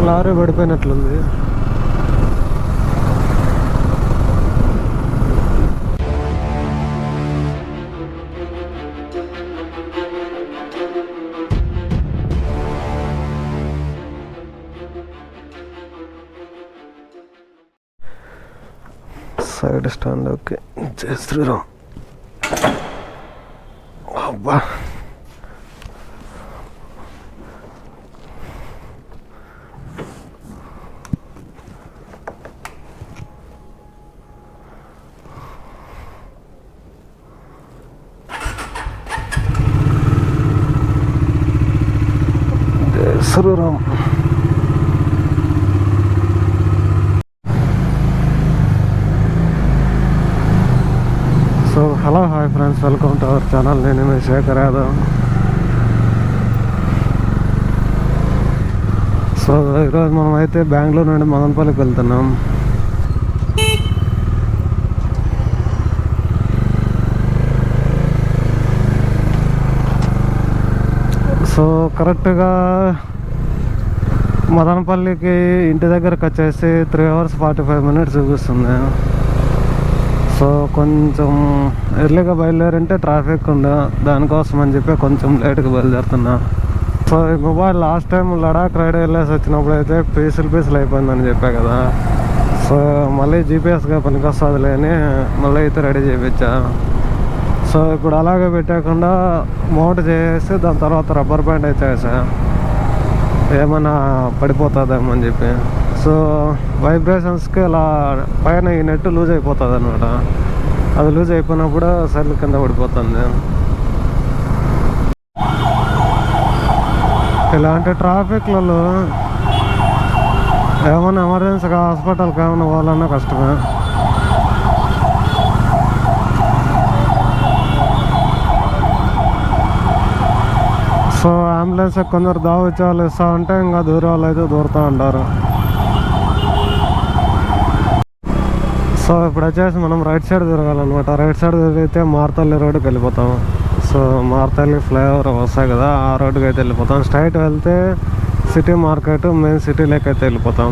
Lorry పడిపోయినట్లుంది. Side stand okay. Jai Shriram. అబ్బా Jai Shriram. So hello hi friends, welcome to our channel. నేను మీ శేఖర్ యాదవ్. సో ఈరోజు మనం అయితే బెంగళూరు నుండి మదనపల్లికి వెళ్తున్నాం. సో కరెక్ట్గా మదనపల్లికి ఇంటి దగ్గరకు వచ్చేసి 3 hours 45 minutes చూపిస్తుంది. సో కొంచెం ఎర్లీగా బయలుదేరింటే ట్రాఫిక్ ఉందా, దానికోసం అని చెప్పి కొంచెం లేట్గా బయలుదేరుతున్నా. సో ఈ mobile last time Ladakh ride వెళ్ళేసి వచ్చినప్పుడు అయితే పీసులు అయిపోయిందని చెప్పా కదా. సో మళ్ళీ జీపీఎస్గా పనికొస్తుందిలే అని మళ్ళీ అయితే రెడీ చేయించా. సో ఇప్పుడు అలాగే పెట్టకుండా మౌంట్ చేసి దాని తర్వాత రబ్బర్ బ్యాండ్ అయితే వేసా, ఏమైనా పడిపోతుందేమో అని చెప్పి. సో వైబ్రేషన్స్కి ఇలా పైన ఈ నెట్ లూజ్ అయిపోతుంది అనమాట. అది లూజ్ అయిపోయినప్పుడు సైడ్ల కింద పడిపోతుంది. ఇలాంటి ట్రాఫిక్లలో ఏమైనా ఎమర్జెన్సీగా హాస్పిటల్కి ఏమైనా పోవాలన్నా కష్టమే. సో అంబులెన్స్ కొందరు దావచ్చి వాళ్ళు ఇస్తా ఉంటే ఇంకా దూరం వాళ్ళు అయితే దూరుతూ ఉంటారు. సో ఇప్పుడు వచ్చేసి మనం రైట్ సైడ్ తిరగాలన్నమాట. రైట్ సైడ్ తిరిగితే మార్తల్లి రోడ్డుకి వెళ్ళిపోతాం. సో మార్తల్లి ఫ్లైఓవర్ వస్తాయి కదా, ఆ రోడ్డుకి అయితే వెళ్ళిపోతాం. స్ట్రైట్ వెళ్తే సిటీ మార్కెట్ మెయిన్ సిటీలోకి అయితే వెళ్ళిపోతాం.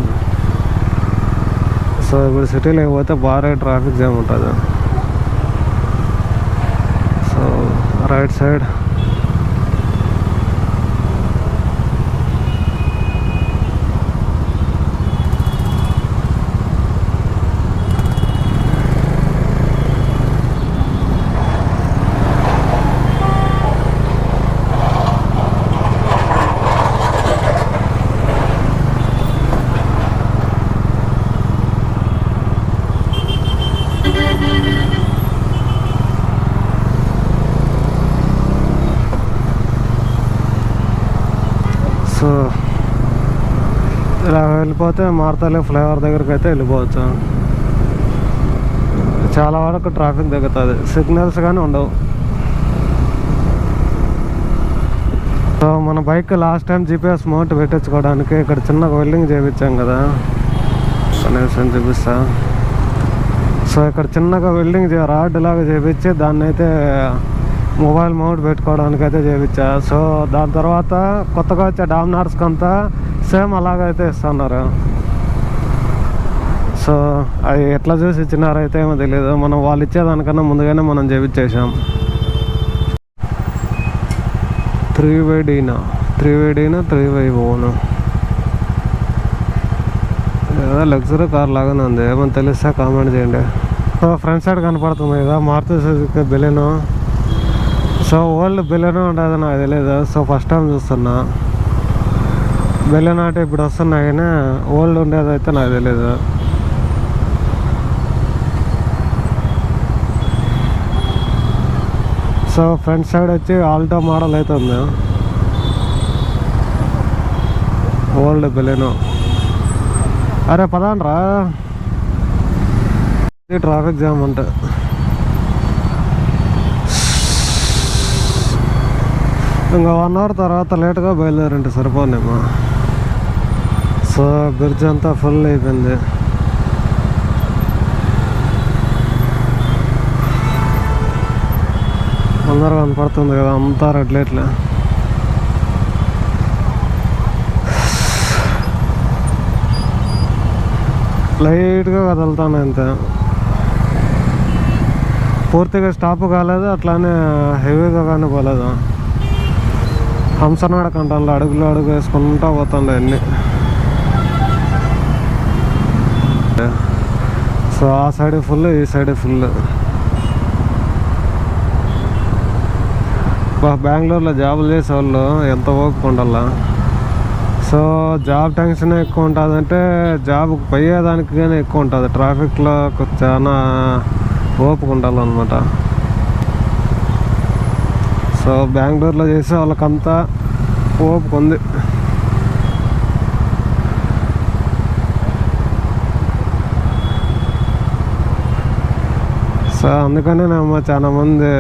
సో ఇప్పుడు సిటీలోకి పోతే భారీ ట్రాఫిక్ జామ్ ఉంటుంది. సో రైట్ సైడ్ సో ఇలా వెళ్ళిపోతే మార్తల్లి ఫ్లైఓవర్ దగ్గరికి అయితే వెళ్ళిపోవచ్చు. చాలా వరకు ట్రాఫిక్ తగ్గుతుంది, సిగ్నల్స్ కానీ ఉండవు. సో మన bike last time GPS mount పెట్టించుకోవడానికి ఇక్కడ చిన్న వెల్డింగ్ చేయించాం కదా, కనీసం చూపిస్తా. సో ఇక్కడ చిన్నగా వెల్డింగ్ రాడ్ లాగా చేయించి దాన్ని అయితే మొబైల్ మౌంట్ పెట్టుకోవడానికి అయితే చేయించా. సో దాని తర్వాత కొత్తగా వచ్చే డామినార్స్కి అంతా సేమ్ అలాగైతే ఇస్తున్నారు. సో అది ఎట్లా చూసి ఇచ్చినారైతే ఏమో తెలియదు, మనం వాళ్ళు ఇచ్చేదానికన్నా ముందుగానే మనం చేయించేసాం. 3x డీనా 3x ఏదో లగ్జరీ కార్ లాగానే ఉంది, ఏమని తెలిస్తే కామెంట్ చేయండి. సో ఫ్రంట్ సైడ్ కనపడుతుంది కదా Maruti Suzuki Baleno. So old Baleno ఉండదు నాకు తెలియదు. సో ఫస్ట్ టైం చూస్తున్నా. బెలెనో అంటే ఇప్పుడు వస్తున్నాయి కానీ ఓల్డ్ ఉండేది అయితే నాకు తెలియదు. సో ఫ్రంట్ సైడ్ వచ్చి ఆల్టో మోడల్ అయితే ఉంది, ఓల్డ్ బెలెనో. అరే పదాన్రా, ట్రాఫిక్ జామ్ అంటే. ఇంకా 1 hour తర్వాత లేట్గా బయలుదేరంటే సరిపోనేమో. సో బ్రిడ్జ్ అంతా ఫుల్ అయిపోయింది. అందరూ కనపడుతుంది కదా, అంతా రెడ్ లైట్లే. లైట్గా కదులుతాను అంతే, పూర్తిగా స్టాప్ కాలేదు, అట్లానే హెవీగా కానీ పోలేదు. హంసనాడకంటాను, అడుగులు అడుగు వేసుకుంటా పోతుండే అన్నీ. సో ఆ సైడ్ ఫుల్, ఈ సైడ్ ఫుల్. బెంగళూరులో జాబులు చేసేవాళ్ళు ఎంత ఓపిక ఉండాల. సో జాబ్ టెన్షన్ ఎక్కువ ఉంటుంది, అంటే జాబ్కి పోయేదానికి కానీ ఎక్కువ ఉంటుంది. ట్రాఫిక్లో చాలా ఓపిక ఉండాలన్నమాట. సో బెంగళూరులో చేసే వాళ్ళకంతా ఓపిక ఉంది. సో అందుకనే చాలా మంది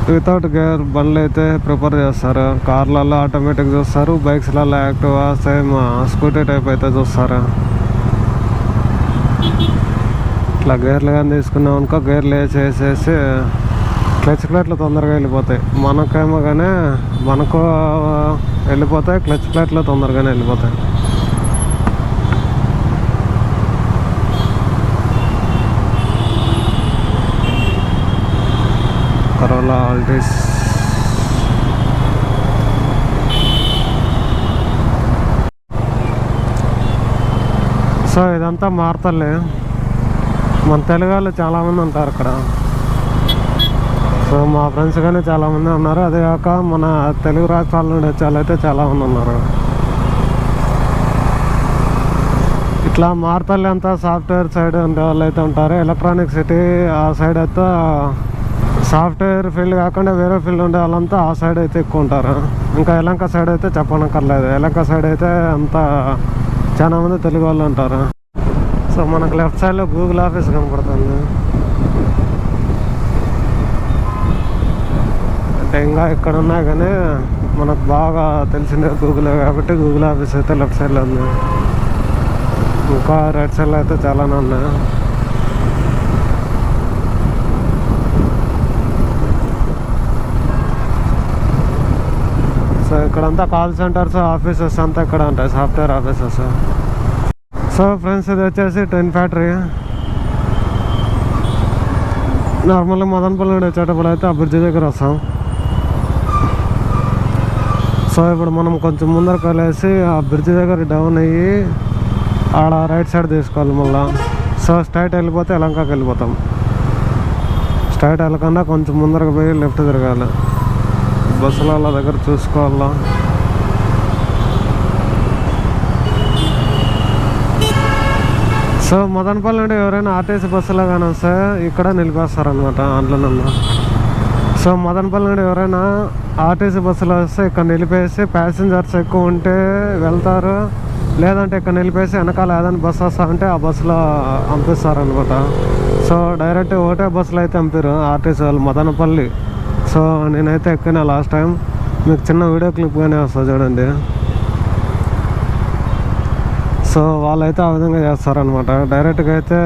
వితౌట్ గేర్ బండ్లు అయితే ప్రిఫర్ చేస్తారు. కార్లలో ఆటోమేటిక్ చూస్తారు, బైక్స్లలో యాక్టివా సేమ్ స్కూటీ టైప్ అయితే చూస్తారు. ఇట్లా గేర్లు కానీ తీసుకున్నాం అనుకో, గేర్లు వేసేసేసి క్లచ్ ప్లేట్లు తొందరగా వెళ్ళిపోతాయి. మనకేమో కానీ మనకు వెళ్ళిపోతాయి, క్లచ్ ప్లేట్లు తొందరగానే వెళ్ళిపోతాయి. Corolla Altis. సో ఇదంతా మార్తలే, మన తెలుగు వాళ్ళు చాలామంది ఉంటారు అక్కడ. సో మా ఫ్రెండ్స్ కానీ చాలామంది ఉన్నారు. అదే కాక మన తెలుగు రాష్ట్రాల నుండి వచ్చే వాళ్ళు అయితే చాలామంది ఉన్నారు. ఇట్లా మార్తల్లి అంతా సాఫ్ట్వేర్ సైడ్ ఉండే వాళ్ళు అయితే ఉంటారు. ఎలక్ట్రానిక్ సిటీ ఆ సైడ్ అయితే సాఫ్ట్వేర్ ఫీల్డ్ కాకుండా వేరే ఫీల్డ్ ఉండే వాళ్ళంతా ఆ సైడ్ అయితే ఎక్కువ ఉంటారు. ఇంకా యలంక సైడ్ అయితే చెప్పనక్కర్లేదు. యలంక సైడ్ అయితే అంతా చాలా మంది తెలుగు వాళ్ళు ఉంటారు. సో మనకు లెఫ్ట్ సైడ్లో గూగుల్ ఆఫీస్ కనపడుతుంది. అంటే ఇంకా ఇక్కడ ఉన్నా కానీ మనకు బాగా తెలిసిందే గూగుల్ కాబట్టి గూగుల్ ఆఫీస్ అయితే లెఫ్ట్ సైడ్లో ఉంది. ఇంకా రైట్ సైడ్లో అయితే చాలానే ఉన్నాయి. సో ఇక్కడంతా కాల్ సెంటర్స్, ఆఫీసెస్ అంతా ఇక్కడ ఉంటాయి, సాఫ్ట్వేర్ ఆఫీసెస్. సో ఫ్రెండ్స్, ఇది వచ్చేసి ట్రైన్ ఫ్యాక్టరీ. నార్మల్గా మదనపల్లి నుండి వచ్చేటప్పుడు అయితే ఆ బ్రిడ్జ్ దగ్గర వస్తాం. సో ఇప్పుడు మనం కొంచెం ముందరకు వెళ్ళేసి ఆ బ్రిడ్జ్ దగ్గర డౌన్ అయ్యి ఆడ రైట్ సైడ్ తీసుకోవాలి మళ్ళీ. సో స్ట్రైట్ వెళ్ళిపోతే యలంకకి వెళ్ళిపోతాం. స్ట్రైట్ వెళ్ళకుండా కొంచెం ముందరకు పోయి లెఫ్ట్ తిరగాలి. బస్సుల దగ్గర చూసుకోవాలా. సో మదనపల్లి నుండి ఎవరైనా ఆర్టీసీ బస్సులో కానీ వస్తే ఇక్కడ నిలిపేస్తారనమాట అందులోనన్నా. సో మదనపల్లి నుండి ఎవరైనా ఆర్టీసీ బస్సులో వస్తే ఇక్కడ నిలిపేసి ప్యాసింజర్స్ ఎక్కువ ఉంటే వెళ్తారు, లేదంటే ఇక్కడ నిలిపేసి వెనకాల ఏదైనా బస్సు వస్తా ఉంటే ఆ బస్సులో పంపిస్తారనమాట. సో డైరెక్ట్ ఒకటే బస్సులో అయితే పంపారు ఆర్టీసీ వాళ్ళు మదనపల్లి. సో నేనైతే ఎక్కిన లాస్ట్ టైం, మీకు చిన్న వీడియో క్లిప్ కానీ వస్తుంది చూడండి. సో వాళ్ళైతే ఆ విధంగా చేస్తారనమాట. డైరెక్ట్గా అయితే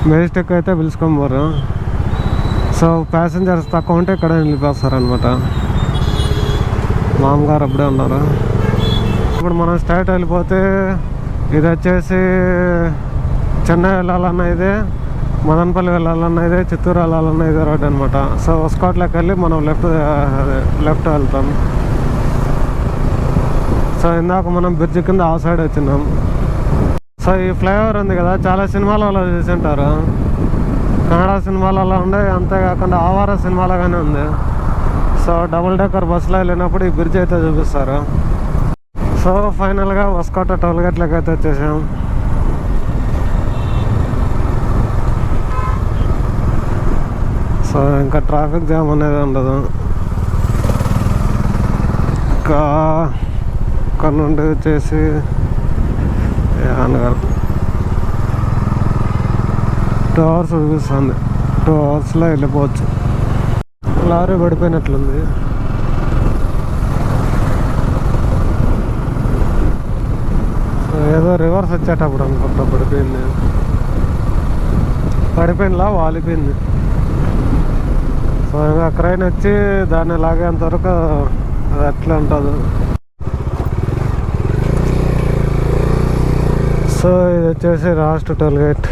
మెజెస్టిక్ అయితే పిలుచుకొని పోరు. సో ప్యాసింజర్స్ తక్కువ ఉంటే ఇక్కడ నిలిపేస్తారనమాట. మామగారు అప్పుడే ఉన్నారు. ఇప్పుడు మనం స్ట్రైట్ వెళ్ళిపోతే ఇది వచ్చేసి చెన్నై వెళ్ళాలన్నా ఇదే, మదనపల్లి వెళ్ళాలన్నా ఇదే, చిత్తూరు వెళ్ళాలన్నా ఇదే రోడ్ అనమాట. సో ఉస్కోట్లోకి వెళ్ళి మనం లెఫ్ట్ వెళ్తాం. సో ఇందాక మనం బ్రిడ్జ్ కింద ఆ సైడ్ వచ్చినాం. సో ఈ ఫ్లైఓవర్ ఉంది కదా, చాలా సినిమాలలో చూసి ఉంటారు. కన్నడ సినిమాలలో ఉండే, అంతేకాకుండా ఆవార సినిమాలోగానే ఉంది. సో డబుల్ డెక్కర్ బస్సులో వెళ్ళినప్పుడు ఈ బ్రిడ్జ్ అయితే చూపిస్తారు. సో ఫైనల్గా ఉస్కోట టోల్ గేట్లకి అయితే వచ్చేసాం. సో ఇంకా ట్రాఫిక్ జామ్ అనేది ఉండదు. ఇంకా ఇక్కడ నుండి వచ్చేసి అనగారు 2 hours చూపిస్తుంది. 2 hours వెళ్ళిపోవచ్చు. లారీ పడిపోయినట్లుంది. సో ఏదో రివర్స్ వచ్చేటప్పుడు అనుకుంటా పడిపోయిందిలా వాలిపోయింది. సో ఇంకా క్రైన్ వచ్చి దాన్ని లాగేంత వరకు అది అట్లా ఉంటుంది. సో ఇది వచ్చేసి లాస్ట్ టోల్ గేట్.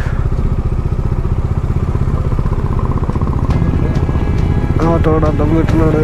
ఆటో అడ్డం పెట్టినాడు.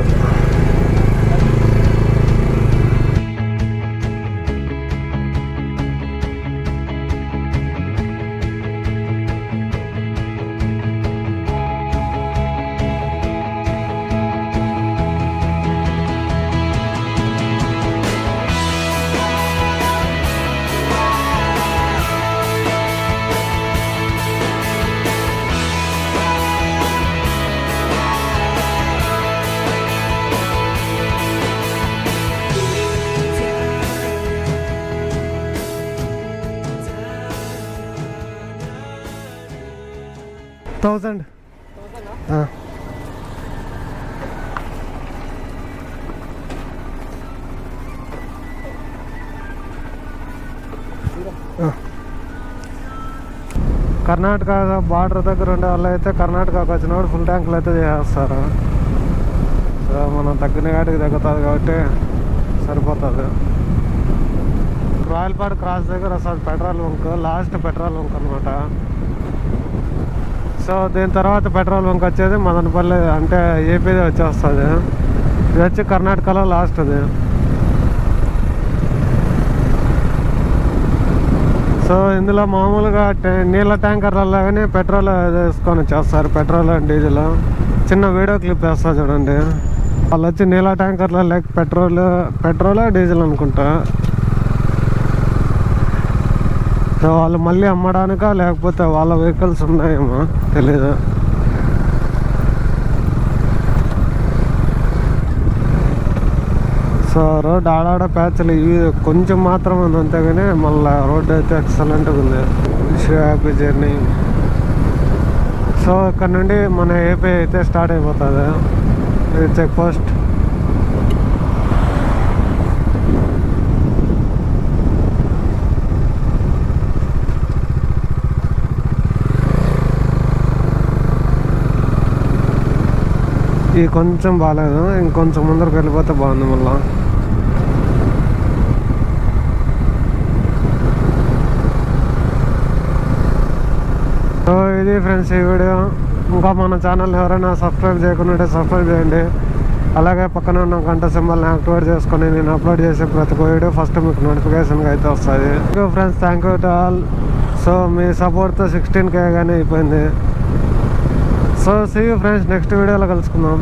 $1000. కర్ణాటక బార్డర్ దగ్గర ఉండే వాళ్ళు అయితే కర్ణాటకకు వచ్చినప్పుడు ఫుల్ ట్యాంకులు అయితే చేస్తారు. సో మనం తగ్గిన కాటికి తగ్గుతుంది కాబట్టి సరిపోతుంది. రాయలపాడు క్రాస్ దగ్గర అసలు petrol bunk, last petrol bunk అనమాట. సో దీని తర్వాత పెట్రోల్ బంక్ వచ్చేది మదనపల్లి, అంటే ఏపీది వచ్చేస్తుంది. ఇది వచ్చి కర్ణాటకలో లాస్ట్ అది. సో ఇందులో మామూలుగా నీళ్ళ ట్యాంకర్లలో కానీ పెట్రోల్ వేసుకొని వచ్చేస్తారు. Petrol and diesel. చిన్న వీడియో క్లిప్ వేస్తారు చూడండి. వాళ్ళు వచ్చి నీళ్ళ ట్యాంకర్లో లైక్ పెట్రోల్ డీజిల్ అనుకుంటా. సో వాళ్ళు మళ్ళీ అమ్మడానికా లేకపోతే వాళ్ళ వెహికల్స్ ఉన్నాయేమో తెలీదు. సో రోడ్ ఆడాడ ప్యాచ్లు ఇవి కొంచెం మాత్రం ఉంది అంతేగాని మళ్ళీ రోడ్ అయితే ఎక్సలెంట్గా ఉంది. Happy journey. సో ఇక్కడ నుండి మన ఏపీ అయితే స్టార్ట్ అయిపోతుంది. ఇది చెక్ పోస్ట్. ఇది కొంచెం బాగాలేదు, ఇంకొంచెం ముందరకు వెళ్ళిపోతే బాగుంది మళ్ళీ. సో ఇది ఫ్రెండ్స్ ఈ వీడియో. ఇంకా మన ఛానల్ ఎవరైనా సబ్స్క్రైబ్ చేయకుండా సబ్స్క్రైబ్ చేయండి. అలాగే పక్కన ఉన్న గంట సింబల్ని యాక్టివేట్ చేసుకొని నేను అప్లోడ్ చేసే ప్రతి వీడియో ఫస్ట్ మీకు నోటిఫికేషన్గా అయితే వస్తుంది. Friends thank you to all. So మీ సపోర్ట్తో 16K కానీ అయిపోయింది. So see you friends, next వీడియోలో కలుసుకుందాం.